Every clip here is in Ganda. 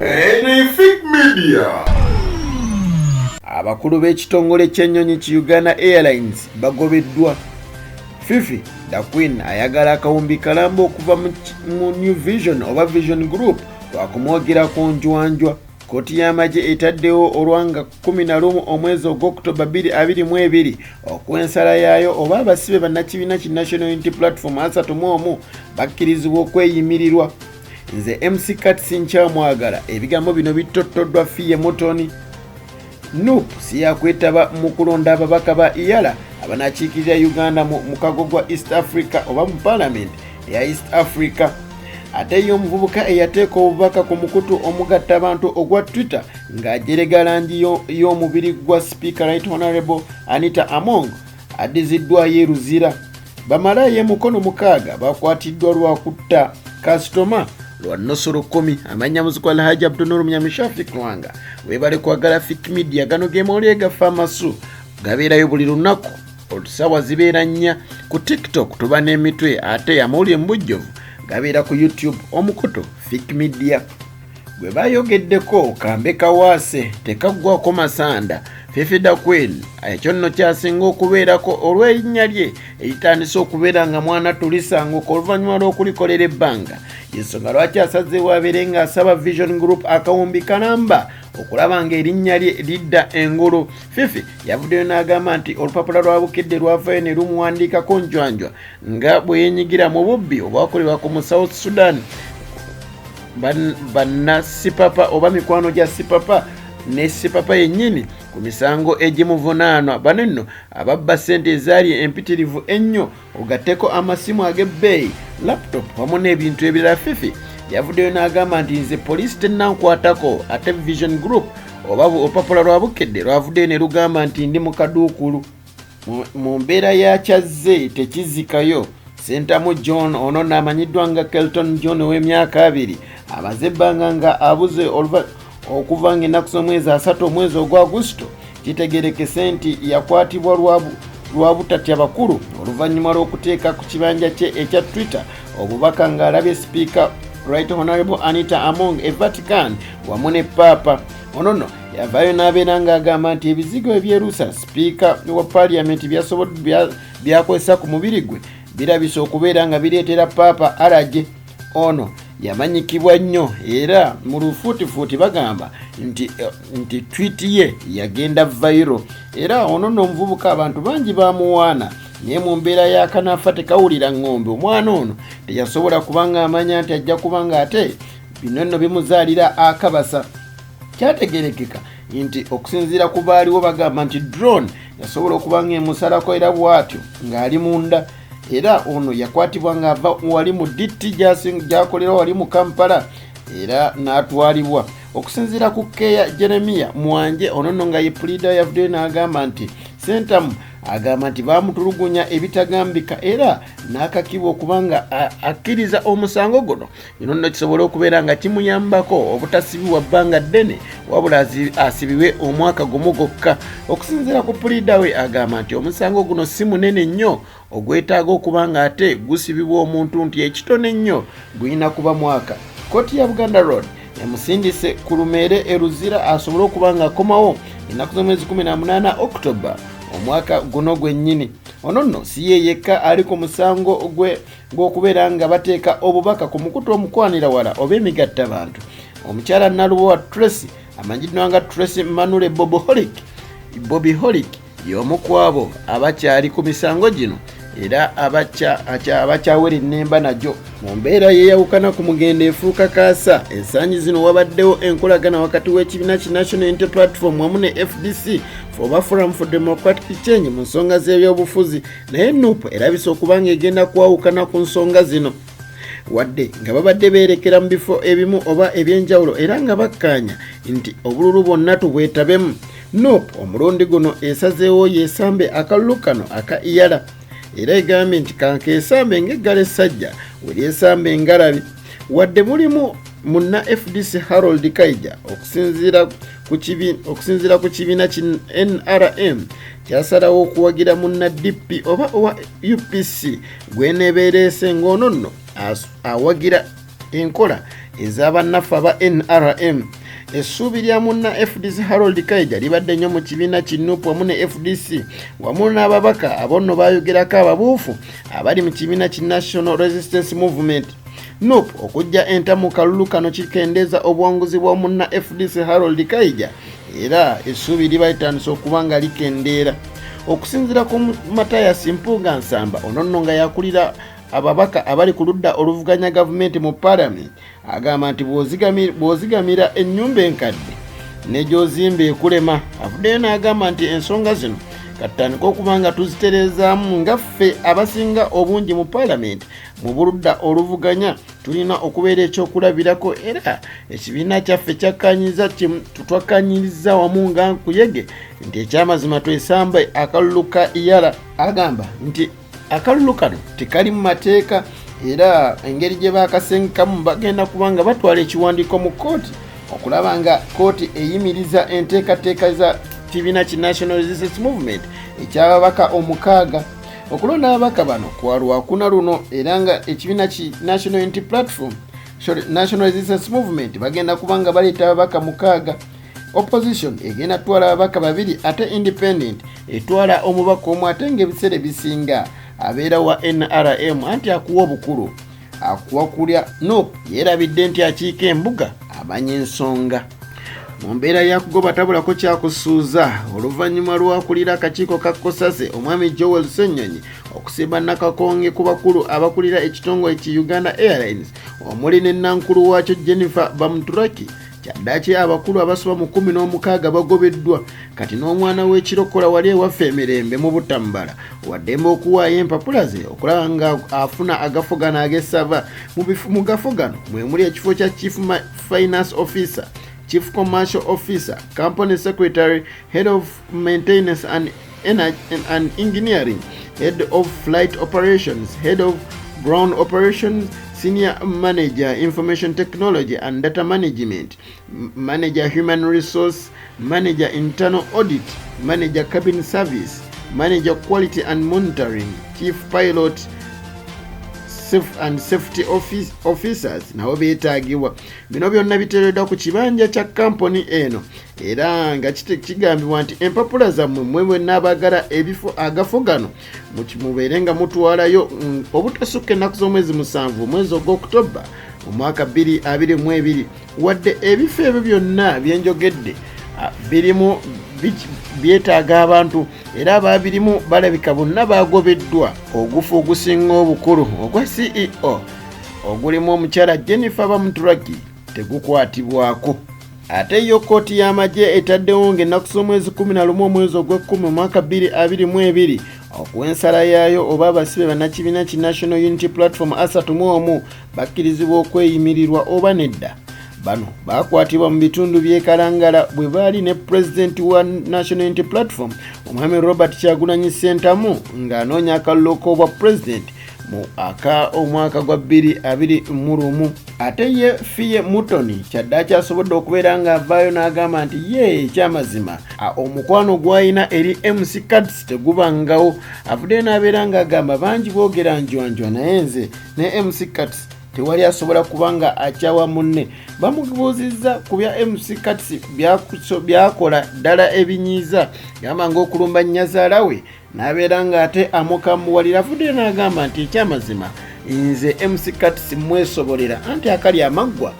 Any Phiq media. Abakulu b'ekitongole ky'ennyonyi ki Uganda Airlines Bagobedwa. Fifi, the Queen, ayagala kawumbi kalamba okuva mu New Vision oba Vision Group lwakumwogira ku njwanjwa. Koti y'amagye etaddewo olwanga 11 omwezi ogw'Oktoba 2022 okw'ensala yaayo oba abasibe bannakibiina ki National Unity Platform 31 bakkirizibwa okweyimirirwa. Nze MC KATS nkyamwagala, ebigambo bino bitottoddwa Fille Mutoni. Nup si yakwetaba mu kulonda ababaka ba EALA abanakiikirira Uganda mu mukago gwa East Africa oba mu Parliament ya East Africa. Ate ye omuvubuka eyateeka obubaka ku mukutu omugatta abantu ogwa Twitter ng'ajerega langi y'omubiri gwa Speaker Right Honorable Anita Among addiziddwa yeruzira. Bamala ye mukono 6 bakwatiddwa lwa kutta kasitoma lwa nosoro 10 amanya muziko Alhaji Abdunuru Mnyamishafi Kwanga. Webale kwagala Phiq media gano gemole gafa Amasu gabeerayo buli lunaku otusawa zibeera nnya ku TikTok tuba n'emitwe ate amawulire mbujjovu gabeera ku YouTube omukoto Phiq media. Gwe bayogeddeko kambe kawaase tekaggwako masanda. Fifi the Queen ekyo nno kyasinga okubeerako olw'erinnya lye eritandise okubeera nga mwana tulisanguka oluvannyuma lw'okulikolera ebbanga. Yensonga lwaki asazeewo abeere ng'asaba Vision Group akawumbi kalamba okulaba ng'erinnya lye lidda engulu. Fifi yavuddeyo n'agamba nti olupapula lwa bukedde lwavayo ne lumuwandiikako njwanjwa nga bwe yeenyigira mu bubbi obwakolebwa ku South Sudan banna sipapa oba mikwano gya sipapa ne sipapa yennyini ku misango egimuvunaanwa. Bano nno ababba ssente ezaali empitirivu ennyo ogatteko amasimu ag'ebbeeyi, laptop wamu n'ebintu ebirala. Fifi yavuddeyo n'agamba nti nze poliisi tennankwatako, ate Vision Group oba olupapula lwa bukedde lwavuddeyo ne lugamba nti ndi mu kaduukulu. Mu mbeera ya kyazze tekizikayo. Sentamu John ono n'amanyiddwa nga Kelton John ow'emyaka 2 amaze ebbanga nga abuze okuva ng'ennaku z'omwezi 3 omwezi ogwa Agusto. Kitegerekese nti yakwatibwa lwa butatya bakulu oluvannyuma lw'okuteeka ku kibanja kye ekya Twitter obubaka ng'alabye Speaker Right Honorable Anita Among e Vatican wamu ne Papa. Ono nno yavaayo n'abeera ng'agamba nti ebizigo ebyerusa Speaker wa Parliament byakozesa ku mubiri gwe birabise okubeera nga bireetera Papa alaje. Ono yamanyikibwa nnyo era mu lufuutifuuti bagamba nti tweet ye yagenda viral. Era ono nno omuvubuka abantu bangi bamuwaana, naye mu mbeera y'akanaafa tekawulira ng'ombe. Omwana ono teyasobola kubanga amanya nti ajja kubanga ate bino nno bimuzaalira akabasa. Kyategerekeka nti okusinziira ku baaliwo bagamba nti drone yasobola okubanga emusalako era bw'atyo ng'ali munda. Era ono yakwatibwa ng'ava wali mu DT gy'akolera wali mu Kampala era n'atwalibwa. Okusinziira ku Keya Jeremiah Mwanje, ono nno nga ye pleader yavuddeyo n'agamba nti Sentamu agamba nti baamutulugunya ebitagambika era n'akakibwa okubanga akkiriza omusango guno. Bino nno kisobola okubeera nga kimuyambako obutasibibwa bbanga ddene wabula asibibwe omwaka gumu gwokka. Okusinziira ku pleader we agamba nti omusango guno si munene nnyo ogwetaaga okubanga ate gusibibwa omuntu nti ekitone nnyo gulina kuba mwaka. Kkooti ya Buganda Road yamusindise ku Lumeere eruzira asobole okubanga akomawo ennaku z'omwezi 18 Oktoba omwaka guno gwennyini. Ono nno si ye yekka ali ku musango gw'okubeera nga bateeka obubaka ku mukutu omukwanira wala oba emigatta bantu. Omukyala Nalubowa Tracy amanyiddwa nga Tracy Manule Bobby Holick y'omu ku abo abakyali ku misango gino era abakyawera ennemba najjo. Mu mbeera yeeyawukana ku mugendo efuuka kaasa, ensanyi zino wabaddewo enkolagana wakati w'ekibiina ki National Unity Platform wamu ne FDC oba Forum for Democratic Change mu nsonga z'ebyobufuzi, naye Nup erabise okuba ng'egenda kwawukana ku nsonga zino wadde nga babadde beerekera mu bifo ebimu oba ebyenjawulo era nga bakkaanya nti obululu bwonna tubwetabemu. Nup omulundi guno esazeewo yeesambe akalulu kano aka EALA era egambye nti kankeesambe ng'eggala essajja weryesambe engalabi. Wadde mulimu munna FDC Harold Kaija okusinziira ku kibiina ki NRM kyasalawo okuwagira munna DP oba owa UPC gweneebeereese ng'ono nno awagira enkola ez'abannaffe aba NRM. Essuubi lya munna FDC Harold Kaija libadde nnyo mu kibiina kinuupu wamu ne FDC wamu n'ababaka abonno bayogerako ababuufu abali mu kibiina ki National Resistance Movement NUP okujja enta mu kalulu kano kikendeeza obuwanguzi bwa munna FDC Harold Kaija era essuubi liba litandise okuba nga likendeera. Okusinziira ku Mathias Mpuuga Nsamba ononno nga yakulira ababaka abali ku ludda oluvuganya gavumenti mu Parliament agamba nti bw'ozigamira ennyumba enkadde ne gy'ozimba ekulema. Avuddeyo n'agamba nti ensonga zino katutandika okuba nga tuzitereezaamu nga ffe abasinga obungi mu Parliament mu buludda oluvuganya tulina okubeera ekyokulabirako era ekibiina kyaffe kyakkaanyiza tutwakkaanyiriza wamu nga nkuyege nti ekyamazima twesambe akalulu ka EALA. Agamba nti akalulu kano tekali mu mateeka era engeri gye baakasengekamu bagenda kubanga batwala ekiwandiiko mu kooti okulaba nga kooti eyimiriza enteekateeka za kibiina ki National Resistance Movement ekyababaka 6 okulonda ababaka bano kwa Lwakuna luno era nga ekibiina ki National Unity Platform National Resistance Movement bagenda kubanga baleeta ababaka 6. Opposition egenda twala ababaka 2 ate independent etwala omubaka omu ate ng'ebiseera bisinga abeera wa NRM anti akuwa obukulu akuwa kulya NUP yeerabidde nti akiika embuga amanya ensonga. Mu mbeera yakugoba tabulako kyakusuuza oluvannyuma lw'akulira akakiiko ka Kosase omwami Joel Ssenyonyi okusimba Nakakonge ku bakulu abakulira ekitongole ki Uganda Airlines omuli ne nankulu waakyo Jennifer Bamuturaki kyaddaaki abakulu abasoba mu 16 bagobeddwa kati n'omwana w'ekirokola wali ewaffe emirembe mu Butambala waddembe okuwaayo empapula ze okulaba nga afuna agafo gano ag'essava. Mu gafo gano mwe muli ekifo kya Chief Finance Officer, Chief Commercial Officer, Company Secretary, Head of Maintenance and Engineering, Head of Flight Operations, Head of Ground Operations, Senior Manager Information Technology and Data Management, Manager Human Resource, Manager Internal Audit, Manager Cabin Service, Manager Quality and Monitoring, Chief Pilot and Safety Officers nabo beetaagibwa. Bino byonna biteereddwa ku kibanja kya kampuni eno era nga kigambibwa nti empapula zammwe mwe mwenna abaagala ebifo agafo gano mubeere nga mutwalayo obutasukka ennaku z'omwezi 7 omwezi ogw'Oktoba omwaka 2022 wadde ebifo ebyo byonna byenjogedde birimu byetaaga abantu era ababirimu balabika bonna bagobeddwa. Ogufu ogusinga obukulu ogwa CEO ogulimu omukyala Jennifer Bamuturaki tegukwatibwako. Ate yo kooti y'amagye etaddewo ng'ennaku z'omwezi 11 omwezi ogw'Ekkumi omwaka 2022 okuw'ensala yaayo oba abasibe bannakibiina ki National Unity Platform 31 bakkirizibwa okweyimirirwa oba nedda. Bano bakwatibwa mu bitundu by'e Kalangala bwe baali ne President wa National Unity Platform omwami Robert Kyagulanyi Ssentamu ng'anoonya akalulu k'obwa President mu omwaka gwa 2021. Ate ye Fille Mutoni kyaddaaki asobodde okubeera ng'avaayo n'agamba nti ye ekyamazima omukwano gw'alina eri MC KATS tegubangawo. Avuddeyo n'abeera ng'agamba bangi boogera njwanjwa naye nze ne MC KATS tewali asobola kubanga akyawa munne. Bamubuuzizza ku bya MC KATS byakola ddala ebinyiiza gamba ng'okulumba nnyazaala we n'abeera ng'ate amukamuwalira. Avuddeyo n'agamba nti ekyamazima nze MC KATS mwesobolera anti akali amaggwa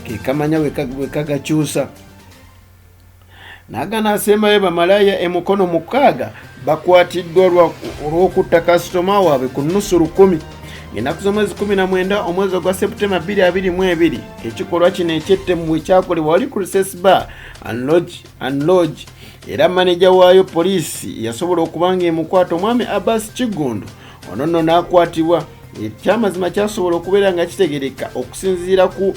ke kamanya we kagakyusa. N'agana asembayo bamalaaya emukono 6 bakwatiddwa olw'okutta kasitoma waabwe ku nnusu 10 ennaku z'omwezi 19 omwezi ogwa Septemba 2022. Ekikolwa kino ekyettemu bwe kyakolebwa wali ku Recess Bar and Lodge era maneja waayo poliisi yasobola okubanga emukwata omwami Abbas Kigundu ono nno n'akwatibwa. Ekyamazima kyasobola okubeera nga kitegereka okusinziira ku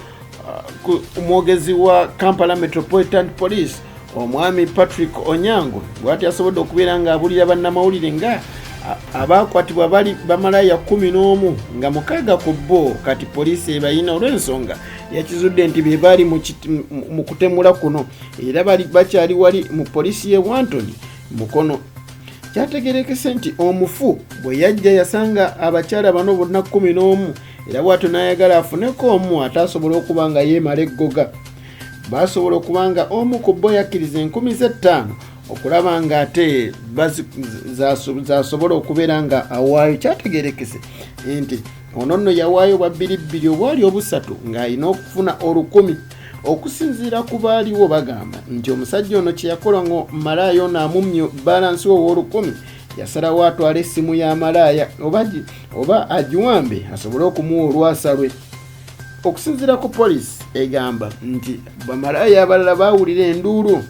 omwogezi wa Kampala Metropolitan Police omwami Patrick Onyango bw'ati asobodde okubeera ng'abulira bannamawulire nga abakwatibwa bali bamalaaya 11 nga 6 ku bo kati poliisi ebayina olw'ensonga yakizudde nti be baali mu kutemula kuno era bakyali wali mu poliisi y'e Wantoni mukono. Kyategerekese nti omufu bwe yajja yasanga abakyala bano bonna 11 era bw'atyo n'ayagala afuneko omu atasobola okuba nga yeemala eggoga. Basobola okuba nga omu ku bo yakkiriza 5,000 okulaba nga ate zasobola okubeera nga awaayo. Kyategeerekese nti ono nno yawaayo bwa 2,000 obwali obusatu ng'alina okufuna 10,000. Okusinziira ku baaliwo bagamba nti omusajja ono kye yakola ngo malaayo n'amumya balansi ow'olukumi, yasalawo atwala essimu ya malaaya oba agiwambe asobole okumuwa olwasa lwe. Okusinziira ku poliisi egamba nti bamalaaya abalala baawulira enduulu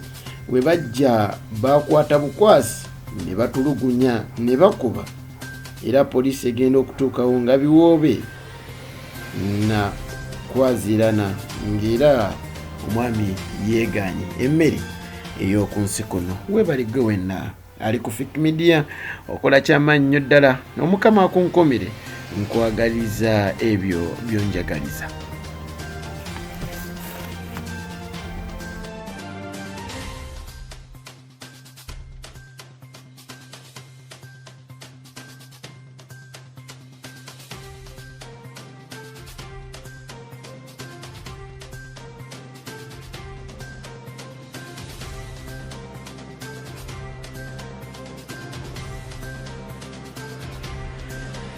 we bajja bakwata bukwasi ne batulugunya ne bakuba, era poliisi egenda okutuukawo nga biwoobe na kwazirana ng'era omwami yeeganye emmere ey'oku nsi kuno. Weebaligwe wenna ali ku Phiq Media okola kyamaanyi nnyo ddala, omukama akunkomere nkwagaliza ebyo byonjagaliza.